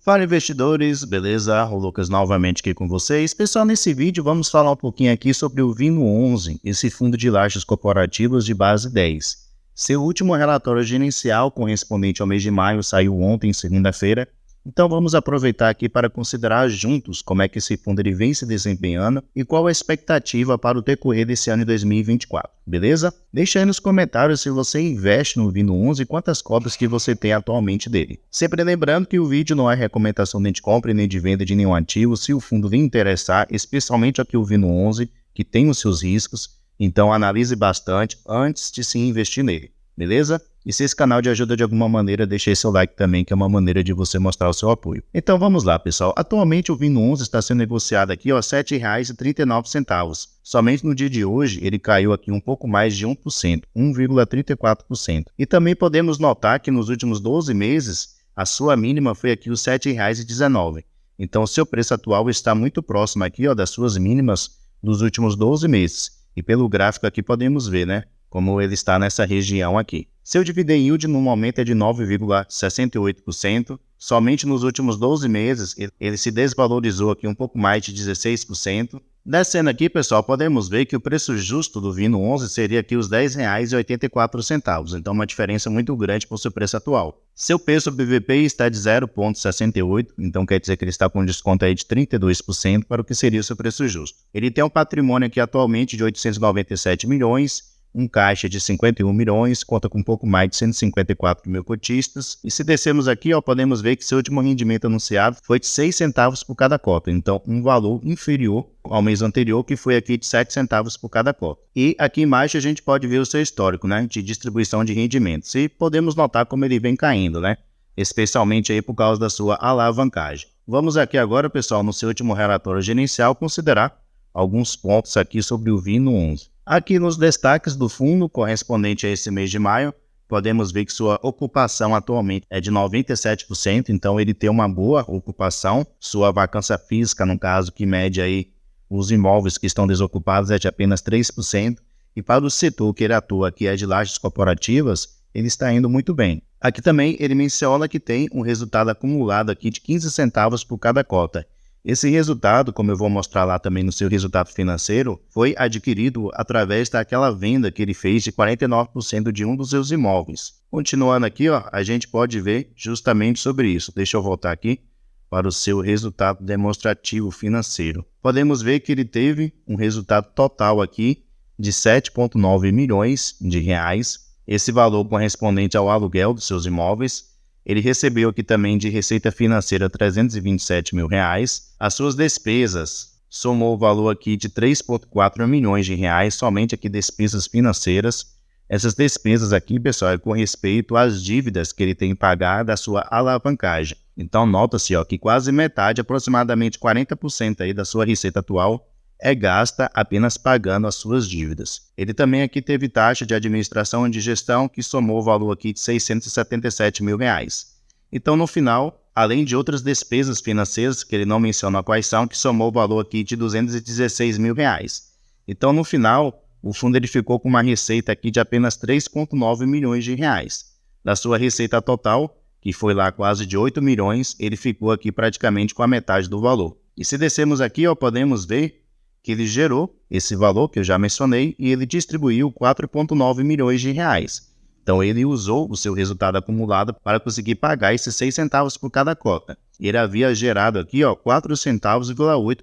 Fala investidores, beleza? O Lucas novamente aqui com vocês. Pessoal, nesse vídeo vamos falar um pouquinho aqui sobre o VINO11, esse fundo de lajes corporativas de base 10. Seu último relatório gerencial correspondente ao mês de maio saiu ontem, segunda-feira. Então vamos aproveitar aqui para considerar juntos como é que esse fundo ele vem se desempenhando e qual a expectativa para o decorrer desse ano de 2024, beleza? Deixa aí nos comentários se você investe no VINO11 e quantas cotas que você tem atualmente dele. Sempre lembrando que o vídeo não é recomendação nem de compra nem de venda de nenhum ativo. Se o fundo lhe interessar, especialmente aqui o VINO11, que tem os seus riscos, então analise bastante antes de se investir nele, beleza? E se esse canal te ajuda de alguma maneira, deixe aí seu like também, que é uma maneira de você mostrar o seu apoio. Então vamos lá, pessoal. Atualmente o VINO11 está sendo negociado aqui, ó, R$ 7,39. Somente no dia de hoje ele caiu aqui um pouco mais de 1%, 1,34%. E também podemos notar que nos últimos 12 meses, a sua mínima foi aqui os R$ 7,19. Então o seu preço atual está muito próximo aqui, ó, das suas mínimas dos últimos 12 meses. E pelo gráfico aqui podemos ver, né, como ele está nessa região aqui. Seu dividend yield no momento é de 9,68%, somente nos últimos 12 meses ele se desvalorizou aqui um pouco mais de 16%. Descendo aqui, pessoal, podemos ver que o preço justo do VINO11 seria aqui os R$ 10,84, então uma diferença muito grande para o seu preço atual. Seu P sobre VP está de 0,68, então quer dizer que ele está com um desconto aí de 32% para o que seria o seu preço justo. Ele tem um patrimônio aqui atualmente de 897 milhões, um caixa de 51 milhões, conta com um pouco mais de 154 mil cotistas. E se descermos aqui, ó, podemos ver que seu último rendimento anunciado foi de 6 centavos por cada cota. Então, um valor inferior ao mês anterior, que foi aqui de 7 centavos por cada cota. E aqui embaixo a gente pode ver o seu histórico, né, de distribuição de rendimentos. E podemos notar como ele vem caindo, né, especialmente aí por causa da sua alavancagem. Vamos aqui agora, pessoal, no seu último relatório gerencial, considerar alguns pontos aqui sobre o VINO11. Aqui nos destaques do fundo, correspondente a esse mês de maio, podemos ver que sua ocupação atualmente é de 97%, então ele tem uma boa ocupação. Sua vacância física, no caso, que mede aí os imóveis que estão desocupados, é de apenas 3%. E para o setor que ele atua, que é de lajes corporativas, ele está indo muito bem. Aqui também ele menciona que tem um resultado acumulado aqui de 15 centavos por cada cota. Esse resultado, como eu vou mostrar lá também no seu resultado financeiro, foi adquirido através daquela venda que ele fez de 49% de um dos seus imóveis. Continuando aqui, ó, a gente pode ver justamente sobre isso. Deixa eu voltar aqui para o seu resultado demonstrativo financeiro. Podemos ver que ele teve um resultado total aqui de 7,9 milhões de reais. Esse valor correspondente ao aluguel dos seus imóveis. Ele recebeu aqui também de receita financeira R$ 327 mil. As suas despesas somou o valor aqui de 3,4 milhões de reais, somente aqui despesas financeiras. Essas despesas aqui, pessoal, é com respeito às dívidas que ele tem pagado da sua alavancagem. Então nota-se, ó, que quase metade, aproximadamente 40% aí da sua receita atual é gasta apenas pagando as suas dívidas. Ele também aqui teve taxa de administração e de gestão que somou o valor aqui de R$ 677 mil. Então, no final, além de outras despesas financeiras, que ele não menciona quais são, que somou o valor aqui de R$ 216 mil. Então, no final, o fundo ele ficou com uma receita aqui de apenas 3,9 milhões de reais. Da sua receita total, que foi lá quase de 8 milhões, ele ficou aqui praticamente com a metade do valor. E se descermos aqui, ó, podemos ver que ele gerou esse valor que eu já mencionei e ele distribuiu 4,9 milhões de reais. Então ele usou o seu resultado acumulado para conseguir pagar esses 6 centavos por cada cota. Ele havia gerado aqui, ó, 4,8 centavos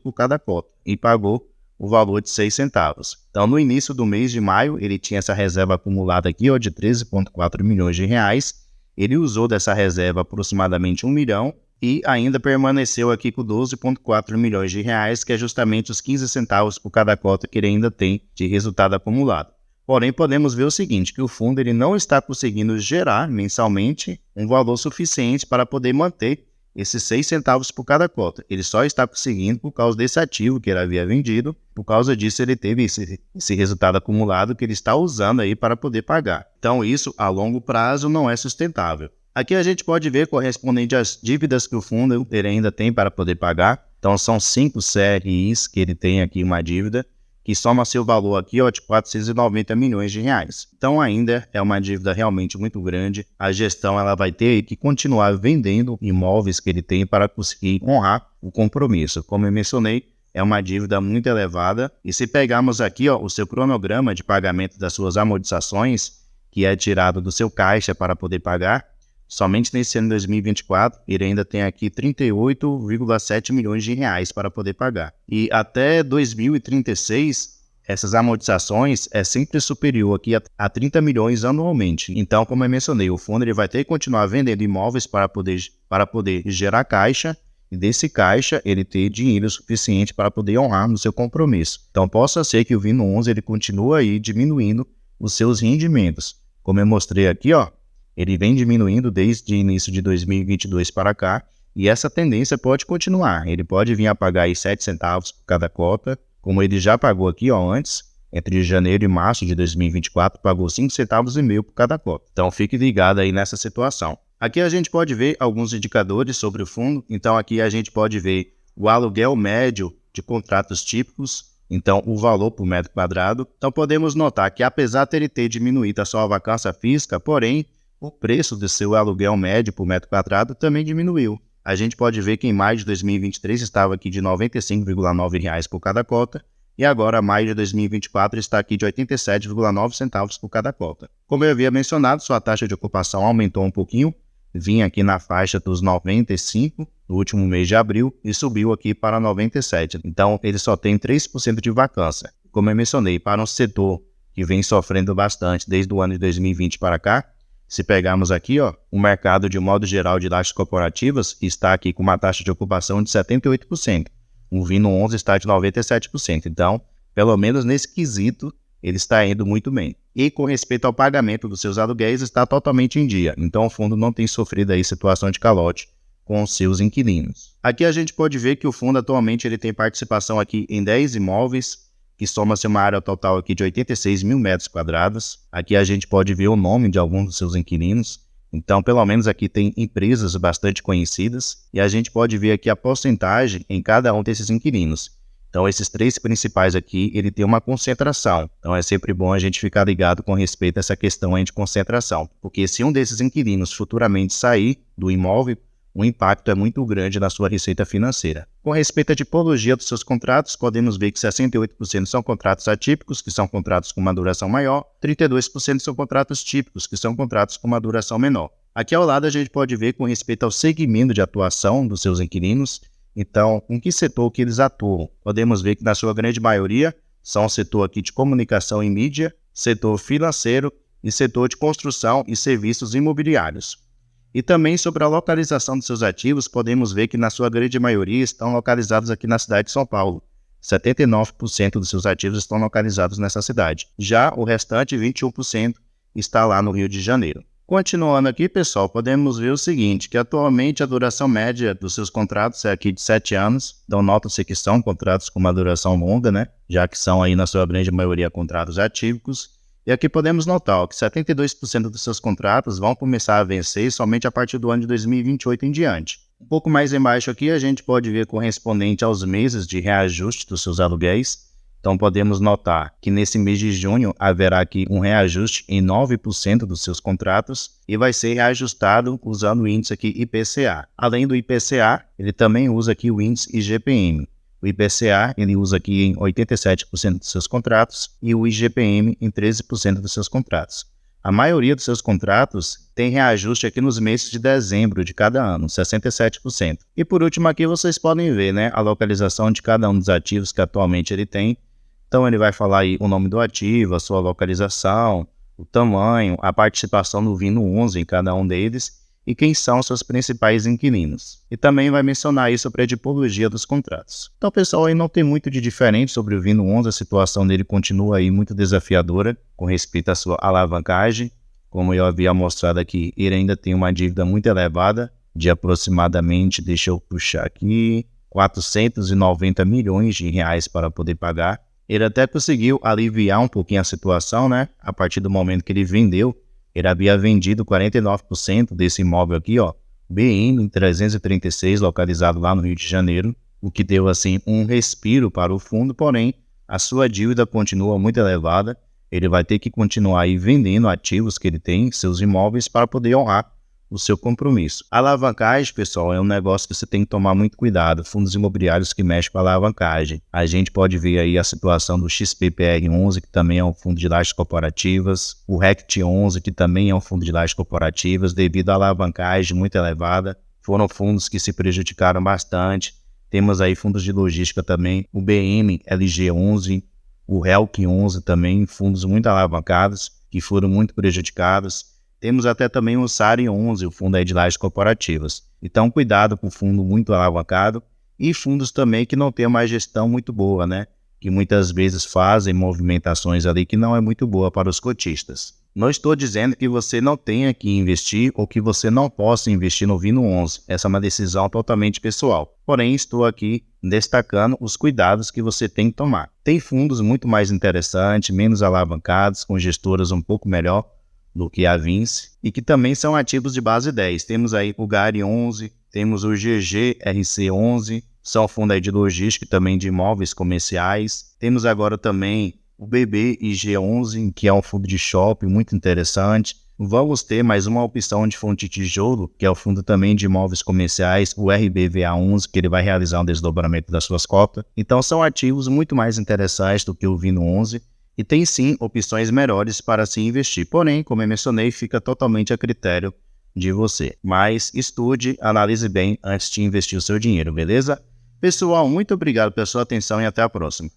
por cada cota e pagou o valor de 6 centavos. Então no início do mês de maio ele tinha essa reserva acumulada aqui, ó, de 13,4 milhões de reais. Ele usou dessa reserva aproximadamente 1 milhão e ainda permaneceu aqui com 12,4 milhões de reais, que é justamente os 15 centavos por cada cota que ele ainda tem de resultado acumulado. Porém, podemos ver o seguinte, que o fundo ele não está conseguindo gerar mensalmente um valor suficiente para poder manter esses 6 centavos por cada cota. Ele só está conseguindo por causa desse ativo que ele havia vendido, por causa disso ele teve esse resultado acumulado que ele está usando aí para poder pagar. Então isso, a longo prazo, não é sustentável. Aqui a gente pode ver correspondente às dívidas que o fundo ele ainda tem para poder pagar. Então são 5 CRIs que ele tem aqui uma dívida, que soma seu valor aqui, ó, de 490 milhões de reais. Então ainda é uma dívida realmente muito grande. A gestão ela vai ter que continuar vendendo imóveis que ele tem para conseguir honrar o compromisso. Como eu mencionei, é uma dívida muito elevada. E se pegarmos aqui, ó, o seu cronograma de pagamento das suas amortizações, que é tirado do seu caixa para poder pagar, somente nesse ano de 2024, ele ainda tem aqui 38,7 milhões de reais para poder pagar. E até 2036, essas amortizações é sempre superior aqui a 30 milhões anualmente. Então, como eu mencionei, o fundo ele vai ter que continuar vendendo imóveis para poder gerar caixa, e desse caixa ele ter dinheiro suficiente para poder honrar no seu compromisso. Então, possa ser que o Vino 11 ele continue aí diminuindo os seus rendimentos. Como eu mostrei aqui, ó, ele vem diminuindo desde o início de 2022 para cá, e essa tendência pode continuar. Ele pode vir a pagar aí 7 centavos por cada cota, como ele já pagou aqui, ó, antes, entre janeiro e março de 2024, pagou 5 centavos e meio por cada cota. Então fique ligado aí nessa situação. Aqui a gente pode ver alguns indicadores sobre o fundo. Então aqui a gente pode ver o aluguel médio de contratos típicos, então o valor por metro quadrado. Então podemos notar que apesar de ele ter diminuído a sua vacância física, porém, o preço do seu aluguel médio por metro quadrado também diminuiu. A gente pode ver que em maio de 2023 estava aqui de R$ 95,9 por cada cota, e agora, maio de 2024, está aqui de 87,9 centavos por cada cota. Como eu havia mencionado, sua taxa de ocupação aumentou um pouquinho, vinha aqui na faixa dos 95 no último mês de abril e subiu aqui para 97. Então, ele só tem 3% de vacância. Como eu mencionei, para um setor que vem sofrendo bastante desde o ano de 2020 para cá, se pegarmos aqui, ó, o mercado de modo geral de lajes corporativas está aqui com uma taxa de ocupação de 78%. O Vino 11 está de 97%. Então, pelo menos nesse quesito, ele está indo muito bem. E com respeito ao pagamento dos seus aluguéis, está totalmente em dia. Então, o fundo não tem sofrido aí situação de calote com os seus inquilinos. Aqui a gente pode ver que o fundo atualmente ele tem participação aqui em 10 imóveis, que soma-se uma área total aqui de 86 mil metros quadrados. Aqui a gente pode ver o nome de alguns dos seus inquilinos. Então, pelo menos aqui tem empresas bastante conhecidas. E a gente pode ver aqui a porcentagem em cada um desses inquilinos. Então, esses 3 principais aqui, ele tem uma concentração. Então, é sempre bom a gente ficar ligado com respeito a essa questão aí de concentração. Porque se um desses inquilinos futuramente sair do imóvel, o impacto é muito grande na sua receita financeira. Com respeito à tipologia dos seus contratos, podemos ver que 68% são contratos atípicos, que são contratos com uma duração maior, 32% são contratos típicos, que são contratos com uma duração menor. Aqui ao lado a gente pode ver com respeito ao segmento de atuação dos seus inquilinos. Então, em que setor que eles atuam? Podemos ver que na sua grande maioria são o setor aqui de comunicação e mídia, setor financeiro e setor de construção e serviços imobiliários. E também sobre a localização dos seus ativos, podemos ver que na sua grande maioria estão localizados aqui na cidade de São Paulo. 79% dos seus ativos estão localizados nessa cidade. Já o restante, 21%, está lá no Rio de Janeiro. Continuando aqui, pessoal, podemos ver o seguinte, que atualmente a duração média dos seus contratos é aqui de 7 anos. Então, nota-se que são contratos com uma duração longa, né? Já que são aí na sua grande maioria contratos atípicos. E aqui podemos notar que 72% dos seus contratos vão começar a vencer somente a partir do ano de 2028 em diante. Um pouco mais embaixo aqui a gente pode ver correspondente aos meses de reajuste dos seus aluguéis. Então podemos notar que nesse mês de junho haverá aqui um reajuste em 9% dos seus contratos e vai ser reajustado usando o índice aqui IPCA. Além do IPCA, ele também usa aqui o índice IGPM. O IPCA ele usa aqui em 87% dos seus contratos e o IGPM em 13% dos seus contratos. A maioria dos seus contratos tem reajuste aqui nos meses de dezembro de cada ano, 67%. E por último aqui vocês podem ver, né, a localização de cada um dos ativos que atualmente ele tem. Então ele vai falar aí o nome do ativo, a sua localização, o tamanho, a participação do Vino 11 em cada um deles e quem são seus principais inquilinos. E também vai mencionar aí sobre a tipologia dos contratos. Então, pessoal, aí não tem muito de diferente sobre o Vino 11, a situação dele continua aí muito desafiadora com respeito à sua alavancagem. Como eu havia mostrado aqui, ele ainda tem uma dívida muito elevada, de aproximadamente, deixa eu puxar aqui, 490 milhões de reais para poder pagar. Ele até conseguiu aliviar um pouquinho a situação, né? A partir do momento que ele vendeu, ele havia vendido 49% desse imóvel aqui, ó, BN 336, localizado lá no Rio de Janeiro, o que deu, assim, um respiro para o fundo, porém, a sua dívida continua muito elevada, ele vai ter que continuar aí vendendo ativos que ele tem, seus imóveis, para poder honrar o seu compromisso. A alavancagem, pessoal, é um negócio que você tem que tomar muito cuidado. Fundos imobiliários que mexem com a alavancagem. A gente pode ver aí a situação do XPPR11, que também é um fundo de lajes corporativas, o RECT11, que também é um fundo de lajes corporativas, devido à alavancagem muito elevada. Foram fundos que se prejudicaram bastante. Temos aí fundos de logística também, o BMLG11, o RELC11 também, fundos muito alavancados, que foram muito prejudicados. Temos até também o SARI11, o fundo aí de lajes corporativas. Então, cuidado com o fundo muito alavancado e fundos também que não têm uma gestão muito boa, né? Que muitas vezes fazem movimentações ali que não é muito boa para os cotistas. Não estou dizendo que você não tenha que investir ou que você não possa investir no VINO11. Essa é uma decisão totalmente pessoal. Porém, estou aqui destacando os cuidados que você tem que tomar. Tem fundos muito mais interessantes, menos alavancados, com gestoras um pouco melhor do que a Vinci, e que também são ativos de base 10. Temos aí o GARI11, temos o GGRC11, são fundos aí de logística e também de imóveis comerciais. Temos agora também o BBIG11, que é um fundo de shopping muito interessante. Vamos ter mais uma opção de fundo de tijolo, que é o fundo também de imóveis comerciais, o RBVA11, que ele vai realizar um desdobramento das suas cotas. Então são ativos muito mais interessantes do que o VINO11, e tem sim opções melhores para se investir. Porém, como eu mencionei, fica totalmente a critério de você. Mas estude, analise bem antes de investir o seu dinheiro, beleza? Pessoal, muito obrigado pela sua atenção e até a próxima.